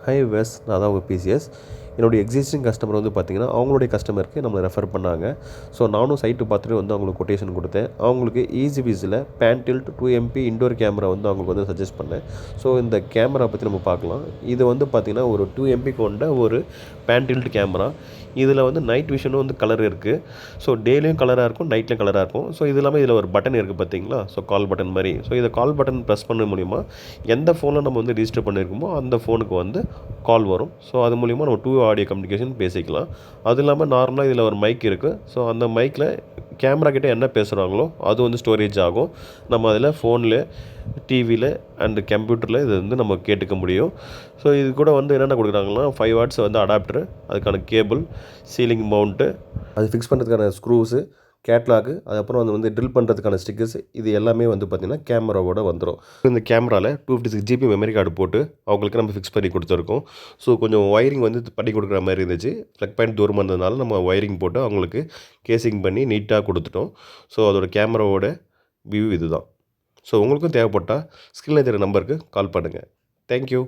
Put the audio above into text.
High வெஸ் நான் தான் உங்கள் பிசிஎஸ். என்னுடைய எக்ஸிஸ்டிங் கஸ்டமர் வந்து பார்த்திங்கன்னா அவங்களுடைய கஸ்டமருக்கு நம்மளை ரெஃபர் பண்ணாங்க. ஸோ நானும் சைட்டு பார்த்துட்டு வந்து அவங்களுக்கு கொட்டேஷன் கொடுத்தேன். அவங்களுக்கு ஈஸிவிஸில் பேன்டில்ட் 2MP இன்டோர் கேமரா வந்து அவங்களுக்கு வந்து சஜஸ்ட் பண்ணேன். ஸோ இந்த கேமரா பற்றி நம்ம பார்க்கலாம். இது வந்து பார்த்திங்கன்னா ஒரு 2MP கொண்ட ஒரு பேன்டில்ட் கேமரா. இதில் வந்து நைட் விஷனும் வந்து கலர் இருக்குது. ஸோ டேலையும் கலராக இருக்கும், நைட்லையும் கலராக இருக்கும். ஸோ இது இல்லாமல் இதில் ஒரு பட்டன் இருக்குது பார்த்தீங்களா? ஸோ கால் பட்டன் மாதிரி. ஸோ இதை கால் பட்டன் ப்ரெஸ் பண்ண மூலிமா எந்த ஃபோனில் நம்ம வந்து ரிஜிஸ்டர் பண்ணியிருக்கோமோ அந்த ஃபோனுக்கு வந்து கால் வரும். ஸோ அது மூலிமா நம்ம 2 ஆடியோ கம்யூனிகேஷன் பேசிக்கலாம். அது இல்லாமல் நார்மலாக இதில் ஒரு மைக் இருக்குது. ஸோ அந்த மைக்கில் கேமரா கிட்டே என்ன பேசுகிறாங்களோ அது வந்து ஸ்டோரேஜ் ஆகும். நம்ம அதில் ஃபோனில், டிவியில் அண்டு கம்ப்யூட்டரில் இது வந்து நம்ம கேட்டுக்க முடியும். ஸோ இது கூட வந்து என்னென்ன கொடுக்குறாங்கன்னா 5 வாட்ஸ் வந்து அடாப்டரு, அதுக்கான கேபிள், சீலிங் மவுண்ட்டு, அது ஃபிக்ஸ் பண்ணுறதுக்கான ஸ்க்ரூஸு, கேட்லாகு, அதுக்கப்புறம் வந்து ட்ரில் பண்ணுறதுக்கான ஸ்டிக்கர்ஸ், இது எல்லாமே வந்து பார்த்திங்கன்னா கேமராவோட வந்துடும். இந்த கேமராவில் 256GB மெமரி கார்டு போட்டு அவங்களுக்கு நம்ம ஃபிக்ஸ் பண்ணி கொடுத்துருக்கோம். ஸோ கொஞ்சம் ஒயரிங் வந்து பண்ணி கொடுக்குற மாதிரி இருந்துச்சு. ப்ளக் பாயிண்ட் தூரமாக இருந்ததுனால நம்ம ஒயரிங் போட்டு அவங்களுக்கு கேசிங் பண்ணி நீட்டாக கொடுத்துட்டோம். ஸோ அதோட கேமராவோட வியூ இது தான். ஸோ உங்களுக்கும் தேவைப்பட்டால் ஸ்க்ரீனில் தெரிகிற நம்பருக்கு கால் பண்ணுங்கள். தேங்க்யூ.